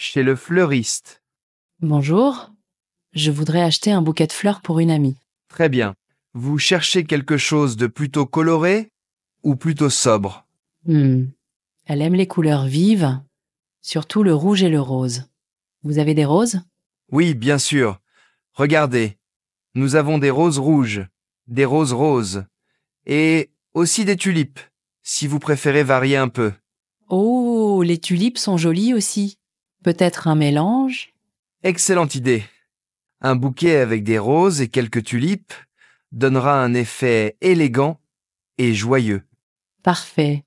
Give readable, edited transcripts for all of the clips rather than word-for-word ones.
chez le fleuriste. Bonjour, je voudrais acheter un bouquet de fleurs pour une amie. Très bien. Vous cherchez quelque chose de plutôt coloré ou plutôt sobre? Elle aime les couleurs vives, surtout le rouge et le rose. Vous avez des roses? Oui, bien sûr. Regardez, nous avons des roses rouges, des roses roses et aussi des tulipes, si vous préférez varier un peu. Oh, les tulipes sont jolies aussi. Peut-être un mélange? Excellente idée. Un bouquet avec des roses et quelques tulipes donnera un effet élégant et joyeux. Parfait.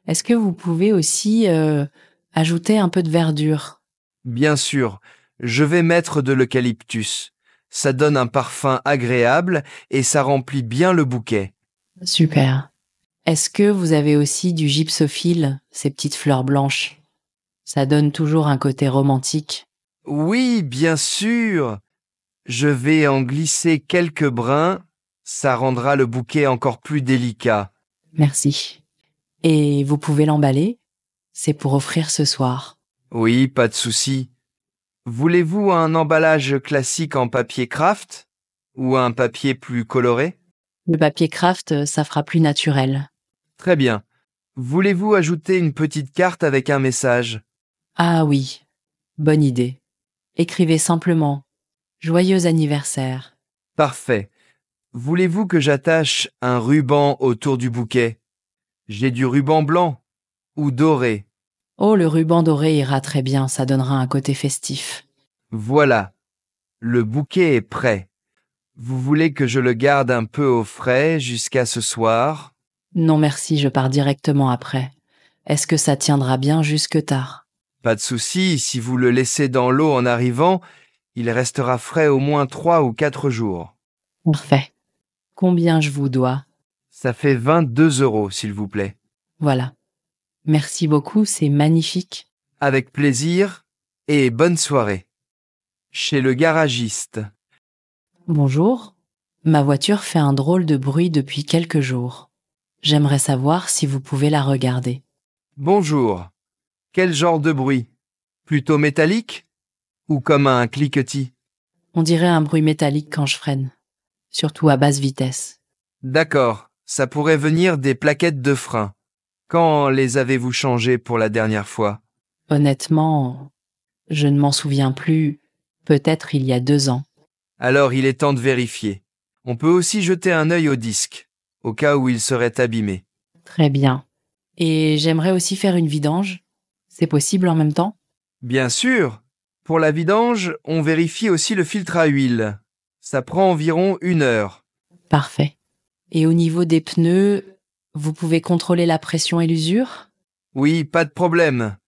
Est-ce que vous pouvez aussi ajouter un peu de verdure? Bien sûr, je vais mettre de l'eucalyptus. Ça donne un parfum agréable et ça remplit bien le bouquet. Super. Est-ce que vous avez aussi du gypsophile, ces petites fleurs blanches? Ça donne toujours un côté romantique. Oui, bien sûr. Je vais en glisser quelques brins. Ça rendra le bouquet encore plus délicat. Merci. Et vous pouvez l'emballer? C'est pour offrir ce soir. Oui, pas de souci. Voulez-vous un emballage classique en papier craft ou un papier plus coloré? Le papier craft, ça fera plus naturel. Très bien. Voulez-vous ajouter une petite carte avec un message? Ah oui, bonne idée. Écrivez simplement Joyeux anniversaire. Parfait. Voulez-vous que j'attache un ruban autour du bouquet? J'ai du ruban blanc ou doré. Oh, le ruban doré ira très bien, ça donnera un côté festif. Voilà, le bouquet est prêt. Vous voulez que je le garde un peu au frais jusqu'à ce soir? Non merci, je pars directement après. Est-ce que ça tiendra bien jusque tard? Pas de souci, si vous le laissez dans l'eau en arrivant, il restera frais au moins 3 ou 4 jours. Parfait. Combien je vous dois? Ça fait 22 euros, s'il vous plaît. Voilà. Merci beaucoup, c'est magnifique. Avec plaisir et bonne soirée. Chez le garagiste. Bonjour. Ma voiture fait un drôle de bruit depuis quelques jours. J'aimerais savoir si vous pouvez la regarder. Bonjour. Quel genre de bruit? Plutôt métallique ou comme un cliquetis? On dirait un bruit métallique quand je freine, surtout à basse vitesse. D'accord, ça pourrait venir des plaquettes de frein. Quand les avez-vous changées pour la dernière fois? Honnêtement, je ne m'en souviens plus, peut-être il y a 2 ans. Alors il est temps de vérifier. On peut aussi jeter un œil au disque, au cas où il serait abîmé. Très bien. Et j'aimerais aussi faire une vidange. C'est possible en même temps? Bien sûr, pour la vidange, on vérifie aussi le filtre à huile. Ça prend environ 1 heure. Parfait. Et au niveau des pneus, vous pouvez contrôler la pression et l'usure? Oui, pas de problème.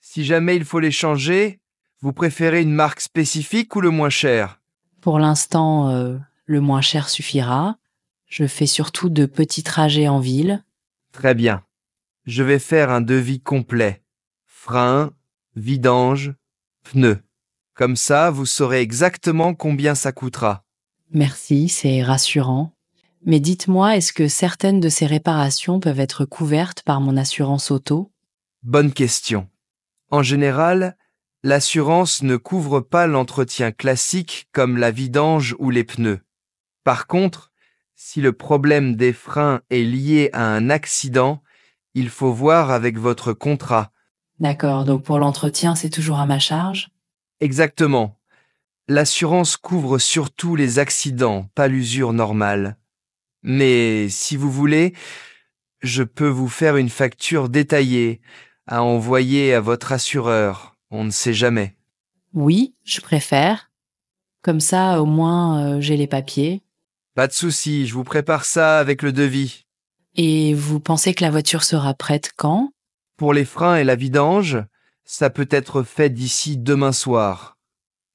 Si jamais il faut les changer, vous préférez une marque spécifique ou le moins cher? Pour l'instant, le moins cher suffira. Je fais surtout de petits trajets en ville. Très bien. Je vais faire un devis complet. Frein, vidange, pneus. Comme ça, vous saurez exactement combien ça coûtera. Merci, c'est rassurant. Mais dites-moi, est-ce que certaines de ces réparations peuvent être couvertes par mon assurance auto? Bonne question. En général, l'assurance ne couvre pas l'entretien classique comme la vidange ou les pneus. Par contre, si le problème des freins est lié à un accident, il faut voir avec votre contrat. D'accord, donc pour l'entretien, c'est toujours à ma charge? Exactement. L'assurance couvre surtout les accidents, pas l'usure normale. Mais si vous voulez, je peux vous faire une facture détaillée à envoyer à votre assureur. On ne sait jamais. Oui, je préfère. Comme ça, au moins, j'ai les papiers. Pas de souci, je vous prépare ça avec le devis. Et vous pensez que la voiture sera prête quand? Pour les freins et la vidange, ça peut être fait d'ici demain soir.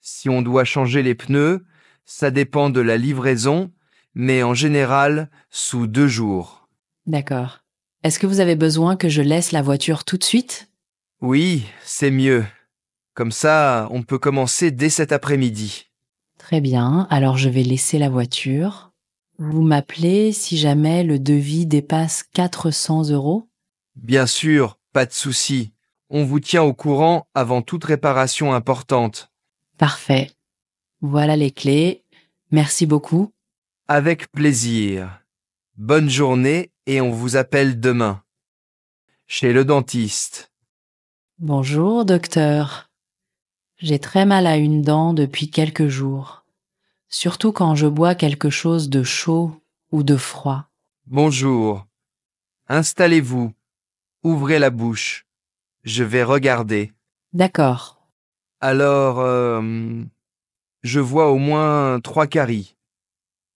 Si on doit changer les pneus, ça dépend de la livraison, mais en général, sous 2 jours. D'accord. Est-ce que vous avez besoin que je laisse la voiture tout de suite? Oui, c'est mieux. Comme ça, on peut commencer dès cet après-midi. Très bien, alors je vais laisser la voiture. Vous m'appelez si jamais le devis dépasse 400 euros? Bien sûr, pas de souci. On vous tient au courant avant toute réparation importante. Parfait. Voilà les clés. Merci beaucoup. Avec plaisir. Bonne journée et on vous appelle demain. Chez le dentiste. Bonjour, docteur. J'ai très mal à une dent depuis quelques jours, surtout quand je bois quelque chose de chaud ou de froid. Bonjour. Installez-vous. Ouvrez la bouche. Je vais regarder. D'accord. Alors, je vois au moins 3 caries.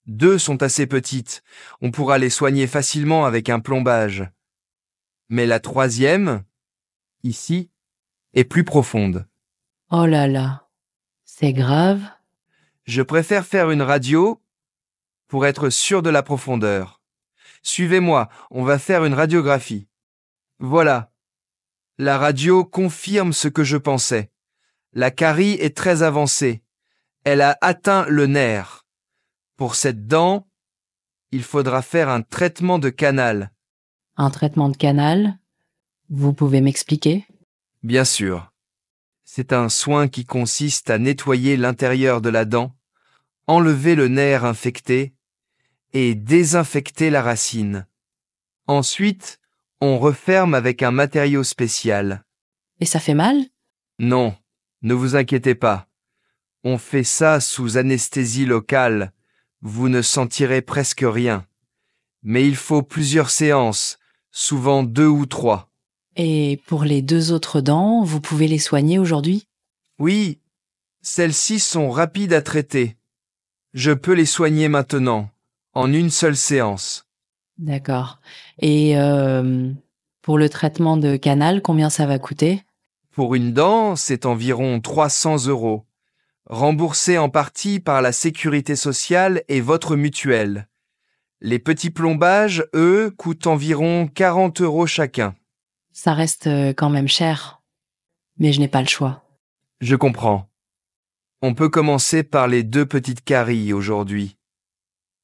2 sont assez petites. On pourra les soigner facilement avec un plombage. Mais la troisième, ici, est plus profonde. Oh là là, c'est grave. Je préfère faire une radio pour être sûr de la profondeur. Suivez-moi, on va faire une radiographie. Voilà. La radio confirme ce que je pensais. La carie est très avancée. Elle a atteint le nerf. Pour cette dent, il faudra faire un traitement de canal. Un traitement de canal? Vous pouvez m'expliquer? Bien sûr. C'est un soin qui consiste à nettoyer l'intérieur de la dent, enlever le nerf infecté et désinfecter la racine. Ensuite, on referme avec un matériau spécial. Et ça fait mal? Non, ne vous inquiétez pas. On fait ça sous anesthésie locale. Vous ne sentirez presque rien. Mais il faut plusieurs séances, souvent 2 ou 3. Et pour les 2 autres dents, vous pouvez les soigner aujourd'hui? Oui, celles-ci sont rapides à traiter. Je peux les soigner maintenant, en une seule séance. D'accord. Et pour le traitement de canal, combien ça va coûter? Pour une dent, c'est environ 300 €, remboursé en partie par la sécurité sociale et votre mutuelle. Les petits plombages, eux, coûtent environ 40 € chacun. Ça reste quand même cher. Mais je n'ai pas le choix. Je comprends. On peut commencer par les 2 petites caries aujourd'hui.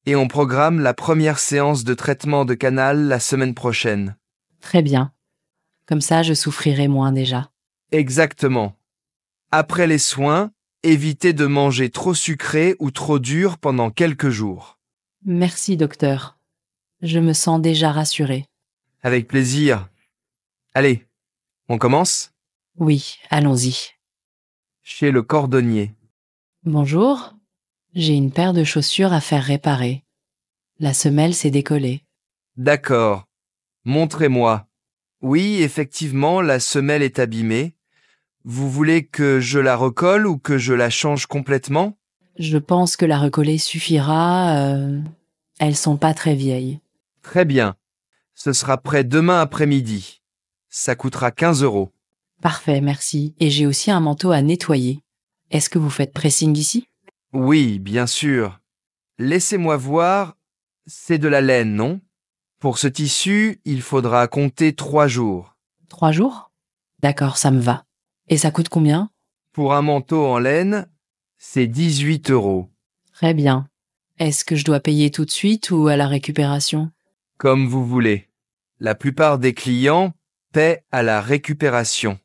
Et on programme la première séance de traitement de canal la semaine prochaine. Très bien. Comme ça, je souffrirai moins déjà. Exactement. Après les soins, évitez de manger trop sucré ou trop dur pendant quelques jours. Merci, docteur. Je me sens déjà rassurée. Avec plaisir. Allez, on commence? Oui, allons-y. Chez le cordonnier. Bonjour. J'ai une paire de chaussures à faire réparer. La semelle s'est décollée. D'accord. Montrez-moi. Oui, effectivement, la semelle est abîmée. Vous voulez que je la recolle ou que je la change complètement? Je pense que la recoller suffira. Elles sont pas très vieilles. Très bien. Ce sera prêt demain après-midi. Ça coûtera 15 €. Parfait, merci. Et j'ai aussi un manteau à nettoyer. Est-ce que vous faites pressing ici? Oui, bien sûr. Laissez-moi voir. C'est de la laine, non? Pour ce tissu, il faudra compter 3 jours. 3 jours? D'accord, ça me va. Et ça coûte combien? Pour un manteau en laine, c'est 18 €. Très bien. Est-ce que je dois payer tout de suite ou à la récupération? Comme vous voulez. La plupart des clients paient à la récupération.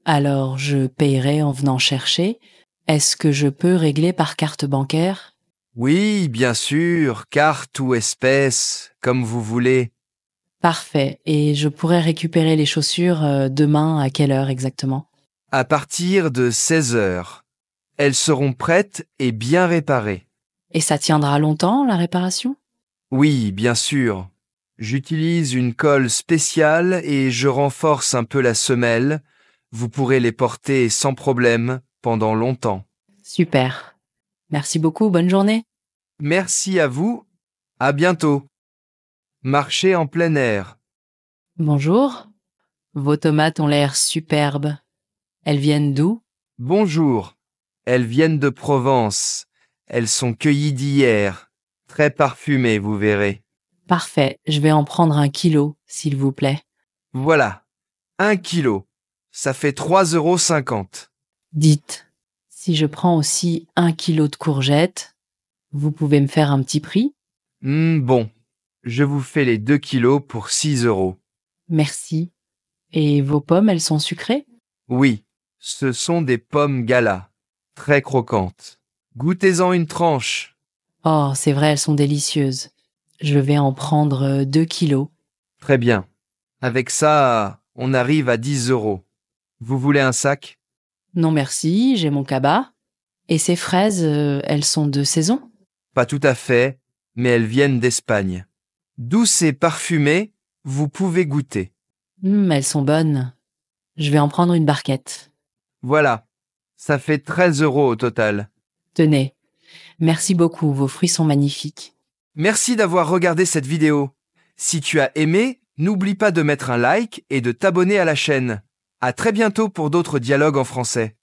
Alors je payerai en venant chercher. Est-ce que je peux régler par carte bancaire? Oui, bien sûr, carte ou espèce, comme vous voulez. Parfait. Et je pourrai récupérer les chaussures demain à quelle heure exactement? À partir de 16 heures, elles seront prêtes et bien réparées. Et ça tiendra longtemps, la réparation? Oui, bien sûr. J'utilise une colle spéciale et je renforce un peu la semelle. Vous pourrez les porter sans problème pendant longtemps. Super. Merci beaucoup, bonne journée. Merci à vous. À bientôt. Marchez en plein air. Bonjour. Vos tomates ont l'air superbes. Elles viennent d'où? Bonjour. Elles viennent de Provence. Elles sont cueillies d'hier. Très parfumées, vous verrez. Parfait, je vais en prendre 1 kilo, s'il vous plaît. Voilà. 1 kilo. Ça fait 3,50 €. Dites, si je prends aussi 1 kilo de courgettes, vous pouvez me faire un petit prix? Bon. Je vous fais les 2 kilos pour 6 €. Merci. Et vos pommes, elles sont sucrées? Oui, ce sont des pommes Gala, très croquantes. Goûtez-en une tranche. Oh, c'est vrai, elles sont délicieuses. Je vais en prendre 2 kilos. Très bien. Avec ça, on arrive à 10 euros. Vous voulez un sac? Non merci, j'ai mon cabas. Et ces fraises, elles sont de saison? Pas tout à fait, mais elles viennent d'Espagne. Douces et parfumées, vous pouvez goûter. Elles sont bonnes. Je vais en prendre une barquette. Voilà, ça fait 13 euros au total. Tenez, merci beaucoup, vos fruits sont magnifiques. Merci d'avoir regardé cette vidéo. Si tu as aimé, n'oublie pas de mettre un like et de t'abonner à la chaîne. À très bientôt pour d'autres dialogues en français.